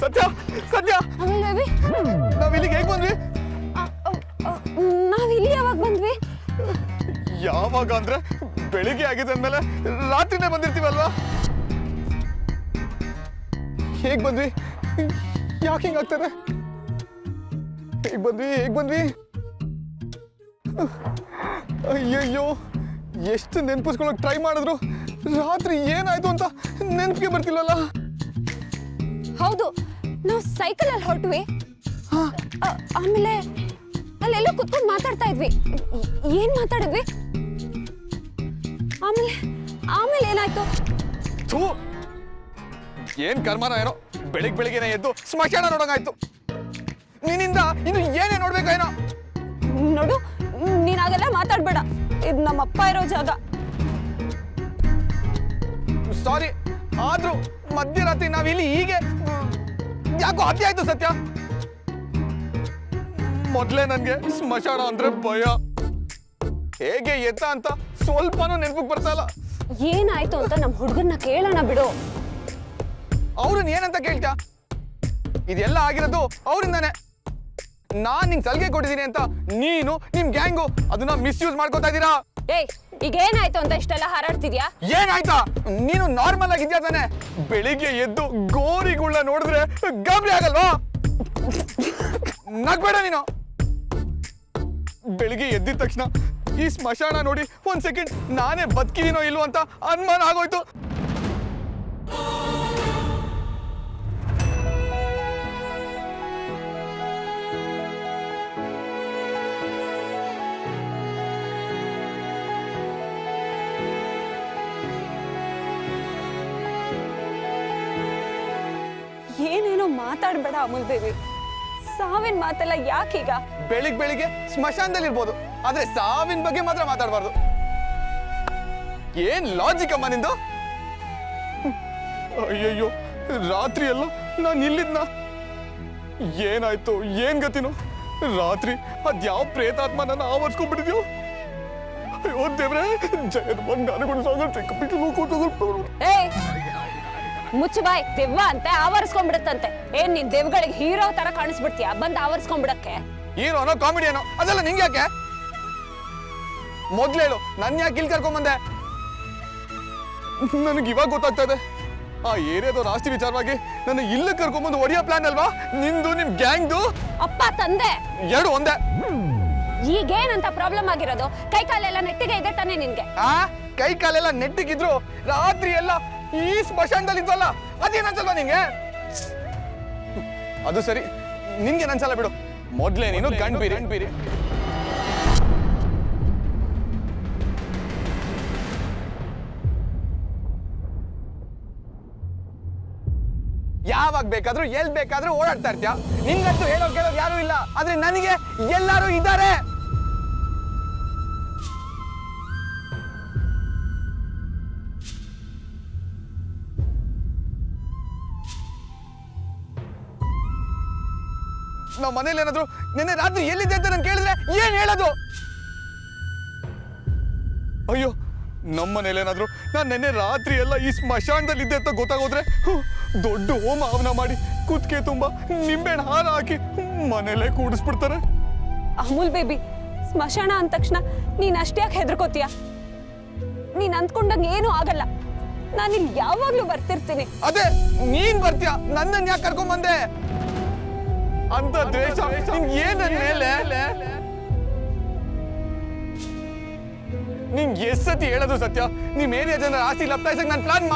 ಸತ್ಯ ಸತ್ಯ ನಾವಿಲ್ಲಿಗೆ ಹೇಗೆ ಬಂದ್ವಿ? ನಾವಿಲ್ಲಿ ಯಾವಾಗ ಬಂದ್ವಿ? ಯಾವಾಗ ಅಂದ್ರೆ ಬೆಳಿಗ್ಗೆ ಆಗಿದೆ ಅಂದ್ಮೇಲೆ ರಾತ್ರಿನೇ ಬಂದಿರ್ತೀವಲ್ವಾ? ಹೇಗ್ ಬಂದ್ವಿ? ಯಾಕೆ ಹಿಂಗಾಗ್ತದೆ? ಹೇಗ್ ಬಂದ್ವಿ? ಅಯ್ಯಯ್ಯೋ, ಎಷ್ಟು ನೆನ್ಪಿಸ್ಕೊಳಕ್ ಟ್ರೈ ಮಾಡಿದ್ರು ರಾತ್ರಿ ಏನಾಯ್ತು ಅಂತ ನೆನಪಿಗೆ ಬರ್ತಿಲ್ವಲ್ಲ. ಹೌದು, ನಾವು ಸೈಕಲ್ ಅಲ್ಲಿ ಹೊರಟ್ವಿ. ಆಮೇಲೆ ಅಲ್ಲೆಲ್ಲೋ ಕುತ್ಕೊಂಡು ಮಾತಾಡ್ತಾ ಇದ್ವಿ. ಏನ್ ಮಾತಾಡಿದ್ವಿ? ಆಮೇಲೆ ಏನಾಯ್ತು? ಥೂ, ಏನ್ ಕರ್ಮನ ಏನೋ ಬೆಳಿಗ್ಗೆನೆ ಎದ್ದು ಸ್ಮಶಾನ ನೋಡಂಗಾಯ್ತು. ನಿನ್ನಿಂದ ಇನ್ನು ಏನೇ ನೋಡ್ಬೇಕಾಯ್ನೋ. ನೋಡು, ನೀನ್ ಹಾಗೆಲ್ಲ ಮಾತಾಡ್ಬೇಡ. ಇದು ನಮ್ಮಪ್ಪ ಇರೋ ಜಾಗ. ಸಾರಿ, ಆದ್ರೂ ಮಧ್ಯರಾತ್ರಿ ನಾವಿಲ್ಲಿ ಹೀಗೆ ಯಾಕೋ ಅತಿ ಆಯ್ತು ಸತ್ಯ. ಮೊದ್ಲೇ ನನ್ಗೆ ಸ್ಮಶಾನ ಅಂದ್ರೆ ಭಯ. ಹೇಗೆ ಎತ್ತ ಅಂತ ಸ್ವಲ್ಪನೂ ನೆನಪಿಗೆ ಬರ್ತಾ ಇಲ್ಲ. ಏನಾಯ್ತು ಅಂತ ನಮ್ ಹುಡುಗನ್ನ ಕೇಳೋಣ ಬಿಡು. ಅವ್ರನ್ನ ಏನಂತ ಕೇಳ್ತ್ಯಾ? ಇದೆಲ್ಲ ಆಗಿರೋದು ಅವರಿಂದಾನೆ. ನಾನ್ ನಿಂಗೆ ಸಲಿಗೆ ಕೊಟ್ಟಿದ್ದೀನಿ ಅಂತ ನೀನು ನಿಮ್ ಗ್ಯಾಂಗು ಅದನ್ನ ಮಿಸ್ಯೂಸ್ ಮಾಡ್ಕೋತಾ ಇದ್ದೀರಾ. ಏಯ್, ಈಗ ಏನಾಯ್ತು ಅಂತ ಇಷ್ಟೆಲ್ಲ ಹಾರಾಡ್ತಿದ್ಯಾ? ಏನಾಯ್ತಾ? ನೀನು ನಾರ್ಮಲ್ ಆಗಿದ್ಯಾ ತಾನೆ? ಬೆಳಿಗ್ಗೆ ಎದ್ದು ಗೋರಿಗುಳ್ಳ ನೋಡಿದ್ರೆ ಗಾಬರಿ ಆಗಲ್ವಾ? ನಗ್ಬೇಡ ನೀನು. ಬೆಳಿಗ್ಗೆ ಎದ್ದಿದ ತಕ್ಷಣ ಈ ಸ್ಮಶಾನ ನೋಡಿ ಒಂದ್ ಸೆಕೆಂಡ್ ನಾನೇ ಬದುಕಿದೀನೋ ಇಲ್ವೋ ಅಂತ ಅನುಮಾನ ಆಗೋಯ್ತು. ಏನೇನೋ ಮಾತಾಡ್ಬೇಡ ಅಮೂಲ್ ಬೇಬಿ. ಸಾವಿನ ಮಾತೆಲ್ಲ ಯಾಕೀಗ? ಬೆಳಿಗ್ಗೆ ಸ್ಮಶಾನದಲ್ಲಿ ಇರ್ಬೋದು, ಆದ್ರೆ ಸಾವಿನ ಬಗ್ಗೆ ಮಾತ್ರ ಮಾತಾಡಬಾರ್ದು. ಏನ್ ಲಾಜಿಕ್ ಅಮ್ಮ ನಿಂದು? ಅಯ್ಯಯ್ಯೋ, ರಾತ್ರಿ ಎಲ್ಲ ನಾನು ಇಲ್ಲಿದ್ನ. ಏನಾಯ್ತು, ಏನ್ ಗತಿನೋ? ರಾತ್ರಿ ಅದ್ಯಾವ ಪ್ರೇತಾತ್ಮ ನನ್ನ ಆವರಿಸ್ಕೊಂಡ್ಬಿಟ್ಟಿದ್ಯೋ. ಅಯ್ಯೋ ದೇವ್ರೆ, ಜಯದ ಬಂಗಾರಗಳು ಏಯ್, ಮುಚ್ಚು ಬಾಯ್. ದೆವ್ವ ಅಂತೆ ಆವರಿಸ್ಕೊಂಡ್ಬಿಡುತ್ತಂತೆ. ಏನ್ ನೀನ್ ದೆವ್ಗಳಿಗೆ ಹೀರೋ ತರ ಕಾಣಿಸ್ಬಿಡ್ತೀಯ ಬಂದ್ ಆವರಿಸ್ಕೊಂಡ್ಬಿಡಕ್ಕೆ? ಹೀರೋನೋ ಕಾಮಿಡಿಯನೋ ಅದೆಲ್ಲ ನಿಂಗೆ ಯಾಕೆ? ಮೊದ್ಲೇಳು, ನನ್ ಯಾಕೆ ಇಲ್ಲಿ ಕರ್ಕೊಂಬಂದೆ? ನನಗೆ ಇವಾಗ ಗೊತ್ತಾಗ್ತಾ ಇದೆ, ಆ ಏರಿಯಾದವ್ರ ಆಸ್ತಿ ವಿಚಾರವಾಗಿ ನನ್ನ ಇಲ್ಲ ಕರ್ಕೊಂಬಂದು ಹೊಡಿಯೋ ಪ್ಲಾನ್ ಅಲ್ವಾ ನಿಂದು, ನಿಮ್ ಗ್ಯಾಂಗ್ದು? ಅಪ್ಪ ತಂದೆ ಎರಡು ಒಂದೇ. ಈಗೇನಂತ ಪ್ರಾಬ್ಲಮ್ ಆಗಿರೋದು? ಕೈ ಕಾಲೆಲ್ಲ ನೆಟ್ಟಿಗೆ ಇದೆ ತಾನೆ ನಿನ್ಗೆ? ಕೈ ಕಾಲೆಲ್ಲ ನೆಟ್ಟಿಗಿದ್ರು ರಾತ್ರಿ ಎಲ್ಲ ಈ ಸ್ಮಶಾನದಲ್ಲಿ ಇದ್ವಲ್ಲ, ಅದೇನ್ ಅನ್ಸಲ್ವಾ ನಿಂಗೆ? ಅದು ಸರಿ, ನಿನ್ಗೆ ಅನ್ಸಲ್ಲ ಬಿಡು. ಮೊದ್ಲೇ ನೀನು ಗಂಡ್ ಬೀರಿ. ಯಾವಾಗ ಬೇಕಾದ್ರೂ ಎಲ್ ಬೇಕಾದ್ರೂ ಓಡಾಡ್ತಾ ಇರ್ತೀಯ. ನಿನ್ಗಂತೂ ಹೇಳೋ ಕೇಳೋರು ಯಾರು ಇಲ್ಲ, ಆದ್ರೆ ನನಗೆ ಎಲ್ಲರೂ ಇದ್ದಾರೆ. ನಾವು ಮನೇಲಿ ಏನಾದ್ರು ನಿನ್ನೆ ರಾತ್ರಿ ಎಲ್ಲಿದೆ ಅಂತ ನಾನು ಕೇಳಿದ್ರೆ ಏನ್ ಹೇಳೋದು? ಅಯ್ಯೋ, ನಮ್ಮ ಮನೇಲಿ ಏನಾದ್ರು ನಾನು ನಿನ್ನೆ ರಾತ್ರಿ ಎಲ್ಲ ಈ ಸ್ಮಶಾನದಲ್ಲಿ ಇದ್ದೆ ಅಂತ ಗೊತ್ತಾಗೋದ್ರೆ ದೊಡ್ಡ ಹೋಮ ಹವನ ಮಾಡಿ ಕುತ್ತಿಗೆ ತುಂಬಾ ನಿಂಬೆಹಣ್ಣು ಹಾರ ಹಾಕಿ ಮನೇಲೆ ಕೂಡಿಸ್ಬಿಡ್ತಾರೆ. ಅಮೂಲ್ ಬೇಬಿ, ಸ್ಮಶಾನ ಅಂದ ತಕ್ಷಣ ನೀನ್ ಅಷ್ಟ್ಯಾಕೆ ಹೆದರ್ಕೋತೀಯ? ನೀನ್ ಅಂದ್ಕೊಂಡಂಗೆ ಏನೂ ಆಗಲ್ಲ. ನಾನಿಲ್ಲಿ ಯಾವಾಗ್ಲೂ ಬರ್ತಿರ್ತೀನಿ. ಅದೇ ನೀನ್ ಬರ್ತೀಯ, ನನ್ನನ್ನು ಯಾಕೆ ಕರ್ಕೊಂಡ್ ಬಂದೆ? ಅಂತ ದ್ವೇಷ ಏನ್ ನನ್ ಮೇಲೆ? ನಿಂಗೆ ಎಷ್ಟ್ ಸತಿ ಹೇಳೋದು ಸತ್ಯ, ನಿಮ್ ಏರಿಯಾ ಜನರ ಆಸ್ತಿ ಲಪ್ತಾಯಿಸಕ್ ನಾನು ಪ್ಲಾನ್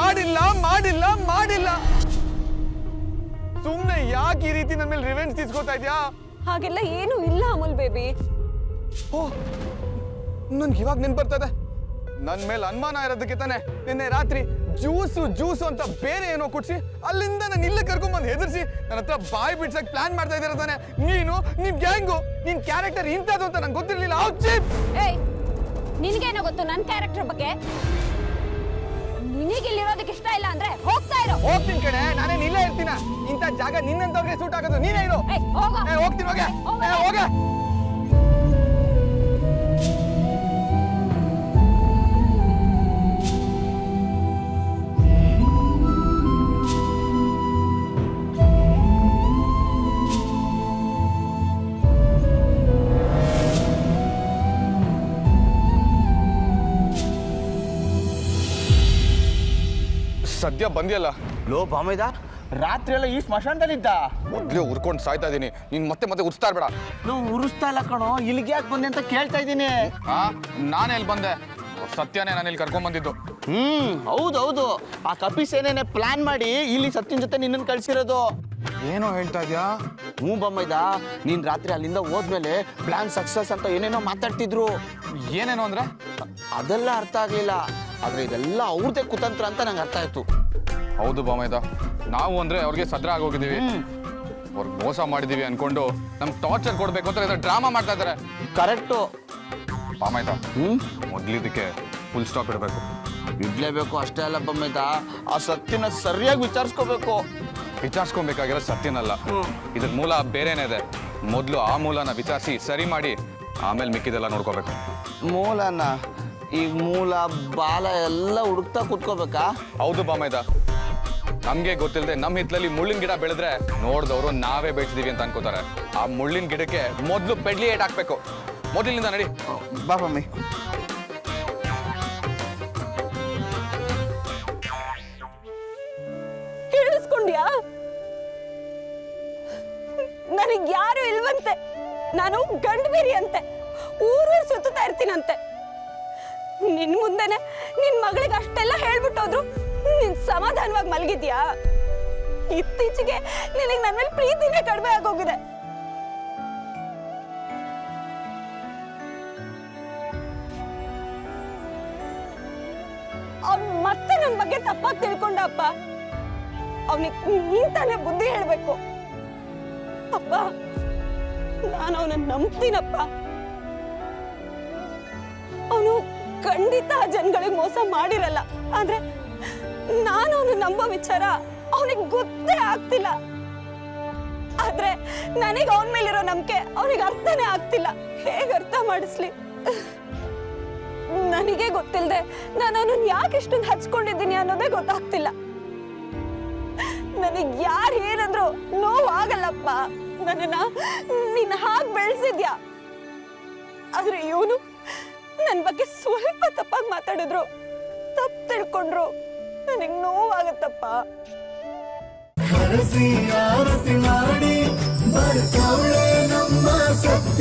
ಮಾಡಿಲ್ಲ. ಸುಮ್ನೆ ಯಾಕೆ ಈ ರೀತಿ ನನ್ನ ಮೇಲೆ ರಿವೆಂಜ್ ತೀಸ್ಕೋತಾ ಇದ್ಯಾ? ಹಾಗೆಲ್ಲ ಏನೂ ಇಲ್ಲ ಅಮೂಲ್ ಬೇಬಿ. ಓ, ನನ್ಗೆ ಇವಾಗ ನೆನ್ಪು ಬರ್ತದೆ. ನನ್ ಮೇಲೆ ಅನುಮಾನ ಇರೋದಕ್ಕೆ ತಾನೆ ನಿನ್ನೆ ರಾತ್ರಿ ಜ್ಯೂಸು ಅಂತ ಬೇರೆ ಏನೋ ಕುಡ್ಸಿ ಅಲ್ಲಿಂದ ನಾನು ಇಲ್ಲೇ ಕರ್ಕೊಂಡ್ಬಂದು ಹೆದರ್ಸಿ ನನ್ನ ಹತ್ರ ಬಾಯಿ ಬಿಡ್ಸಕ್ ಪ್ಲಾನ್ ಮಾಡ್ತಾ ಇದ್ದೀರ ತಾನೆ ನೀನು, ನಿಮ್ ಗ್ಯಾಂಗು. ನಿನ್ ಕ್ಯಾರೆಕ್ಟರ್ ಇಂಥದ್ದು ಅಂತ ನಂಗೆ ಗೊತ್ತಿರ್ಲಿಲ್ಲ. ಏಯ್, ನಿನ್ಗೇನೋ ಗೊತ್ತು ನನ್ನ ಕ್ಯಾರೆಕ್ಟರ್ ಬಗ್ಗೆ? ನಿನಗೆ ಇಲ್ಲಿರೋದಕ್ಕೆ ಇಷ್ಟ ಇಲ್ಲ ಅಂದ್ರೆ ಹೋಗ್ತಾ ಇರೋ. ಹೋಗ್ತೀನಿ ಕಣೆ, ನಾನೇನು ಇಲ್ಲೇ ಇರ್ತೀನ? ಇಂಥ ಜಾಗ ನಿನ್ನಂತವ್ರಿಗೆ ಸೂಟ್ ಆಗೋದು. ನೀನೇ ಇರು. ಹೋಗ್ತೀನಿ, ಹೋಗೆ ಹೋಗೆ. ಸದ್ಯ ಬಂದಿಯಲ್ಲ. ಲೋ ಬಾಮೈದ, ರಾತ್ರಿ ಎಲ್ಲ ಈ ಸ್ಮಶಾನದಲ್ಲಿದ್ದ? ಮೊದ್ಲೇ ಉರ್ಕೊಂಡು ಸಾಯ್ತಾ ಇದೀನಿ, ನೀನ್ ಮತ್ತೆ ಮತ್ತೆ ಉರ್ಸ್ತಾ ಇರ್ಬೇಡ. ನಾವು ಉರಿಸ್ತಾ ಇಲ್ಲ ಕಣೋ, ಇಲ್ಲಿಗೆ ಯಾಕೆ ಬಂದೆ ಅಂತ ಕೇಳ್ತಾ ಇದ್ದೀನಿ. ನಾನೇ ಇಲ್ಲಿ ಬಂದೆ, ಸತ್ಯನೇ ನಾನು ಇಲ್ಲಿ ಕರ್ಕೊಂಡ್ ಬಂದಿದ್ದು. ಹೌದೌದು, ಆ ಕಪಿಸೇನೇನೆ ಪ್ಲಾನ್ ಮಾಡಿ ಇಲ್ಲಿ ಸತ್ಯನ ಜೊತೆ ನಿನ್ನನ್ನು ಕಳ್ಸಿರೋದು. ಏನೋ ಹೇಳ್ತಾ ಇದ್ಯಾ? ಬಾಮೈದ, ನೀನ್ ರಾತ್ರಿ ಅಲ್ಲಿಂದ ಹೋದ್ಮೇಲೆ ಪ್ಲಾನ್ ಸಕ್ಸಸ್ ಅಂತ ಏನೇನೋ ಮಾತಾಡ್ತಿದ್ರು. ಏನೇನೋ ಅಂದ್ರೆ? ಅದೆಲ್ಲ ಅರ್ಥ ಆಗ್ಲಿಲ್ಲ, ಆದ್ರೆ ಇದೆಲ್ಲ ಅವ್ರದೇ ಕುತಂತ್ರ ಅಂತ ನಂಗೆ ಅರ್ಥ ಆಯ್ತು. ಹೌದು ಬಾಮೈದ, ನಾವು ಅಂದ್ರೆ ಅವ್ರಿಗೆ ಸದ್ರ ಆಗೋಗಿದ್ದೀವಿ, ಅವ್ರಿಗೆ ಮೋಸ ಮಾಡಿದೀವಿ ಅನ್ಕೊಂಡು ನಮ್ಗೆ ಟಾರ್ಚರ್ ಕೊಡ್ಬೇಕು ಅಂತ ಡ್ರಾಮಾ ಮಾಡ್ತಾ ಇದಾರೆ. ಕರೆಕ್ಟು ಬಾಮೈದ. ಮೊದ್ಲಿದ್ದಕ್ಕೆ ಫುಲ್ ಸ್ಟಾಪ್ ಇಡಬೇಕು. ಇಡ್ಲೇಬೇಕು ಅಷ್ಟೇ ಅಲ್ಲ ಬಾಮೈದ, ಆ ಸತ್ಯನ ಸರಿಯಾಗಿ ವಿಚಾರಿಸ್ಕೋಬೇಕು. ವಿಚಾರಿಸ್ಕೊಬೇಕಾಗಿರೋ ಸತ್ಯನಲ್ಲ, ಇದ್ರ ಮೂಲ ಬೇರೆನೇ ಇದೆ. ಮೊದಲು ಆ ಮೂಲನ ವಿಚಾರಿಸಿ ಸರಿ ಮಾಡಿ ಆಮೇಲೆ ಮಿಕ್ಕಿದೆಲ್ಲ ನೋಡ್ಕೋಬೇಕು. ಮೂಲನ ಈ ಮೂಲ ಬಾಲ ಎಲ್ಲ ಹುಡುಕ್ತಾ ಕೂತ್ಕೋಬೇಕಾ? ಹೌದು ಬಾಮೈದ, ನಮ್ಗೆ ಗೊತ್ತಿಲ್ಲದೆ ನಮ್ಮ ಹಿತ್ಲಲ್ಲಿ ಮುಳ್ಳಿನ ಗಿಡ ಬೆಳೆದ್ರೆ ನೋಡ್ದವ್ರು ನಾವೇ ಬೆಳೆಸಿದೀವಿ ಅಂತ ಅನ್ಕೋತಾರೆ. ಆ ಮುಳ್ಳಿನ ಗಿಡಕ್ಕೆ ಮೊದಲು ಪೆಡ್ಲಿ ಏಟ್ ಹಾಕ್ಬೇಕು. ಮೊದಲಿನಿಂದ ನಡಿ. ಬಾ ಮಮ್ಮಿ. ಕೇಳಿಸ್ಕೊಂಡ್ಯಾ? ನನಗ್ ಯಾರು ಇಲ್ವಂತೆ, ನಾನು ಗಂಡ್ಬೇರಿ ಅಂತೆ, ಊರು ಸುತ್ತಾ ಇರ್ತೀನಂತೆ. ನಿನ್ ಮುಂದೆನೆ ನಿನ್ ಮಗಳಿಗೆ ಅಷ್ಟೆಲ್ಲ ಹೇಳ್ಬಿಟ್ಟೋದ್ರು, ನೀನ್ ಸಮಾಧಾನವಾಗಿ ಮಲಗಿದ್ಯಾ? ಇತ್ತೀಚೆಗೆ ನಿನಗೆ ನನ್ನ ಮೇಲೆ ಪ್ರೀತಿನೇ ಕಡಿಮೆ ಆಗೋಗಿದೆ. ಅವ್ನ್ ಮತ್ತೆ ನನ್ನ ಬಗ್ಗೆ ತಪ್ಪಾಗಿ ತಿಳ್ಕೊಂಡಪ್ಪ. ಅವನಿಗೆ ನೀನ್ ತಾನೇ ಬುದ್ಧಿ ಹೇಳ್ಬೇಕು. ಅಪ್ಪ, ನಾನು ಅವನನ್ನ ನಂಬ್ತೀನಪ್ಪ. ಅವನು ಖಂಡಿತ ಜನಗಳಿಗೆ ಮೋಸ ಮಾಡಿರಲ್ಲ, ಆದ್ರೆ ನಾನು ಅವನು ನಂಬೋ ವಿಚಾರ ಅವನಿಗೆ ಗೊತ್ತೇ ಆಗ್ತಿಲ್ಲ. ಆದ್ರೆ ನನಗೆ ಅವನ ಮೇಲಿರೋ ನಂಬಿಕೆ ಅವನಿಗೆ ಅರ್ಥನೇ ಆಗ್ತಿಲ್ಲ. ಹೇಗೆ ಅರ್ಥ ಮಾಡಿಸ್ಲಿ? ನನಗೆ ಗೊತ್ತಿಲ್ಲದೆ ನಾನು ಅವನನ್ನ ಯಾಕೆ ಇಷ್ಟೊಂದು ಹಚ್ಕೊಂಡಿದ್ದೀನಿ ಅನ್ನೋದೇ ಗೊತ್ತಾಗ್ತಿಲ್ಲ. ನನಗೆ ಯಾರು ಏನಂದ್ರು ನೋವಾಗಲ್ಲಪ್ಪ. ನನ್ನನ್ನ ನೀನ್ ಹಾಗೆ ಬೆಳೆಸಿದ್ಯಾ, ಆದ್ರೆ ಇವನು ನನ್ನ ಬಗ್ಗೆ ಸ್ವಲ್ಪ ತಪ್ಪಾಗಿ ಮಾತಾಡಿದ್ರು, ತಪ್ಪು ತಿಳ್ಕೊಂಡ್ರು, ನನಗೆ ನೋವಾಗತ್ತಪ್ಪ. ಆರತಿ ಮಾಡಿ ಬರ್ತಾಳೆ ನಮ್ಮ ಸತ್ಯ.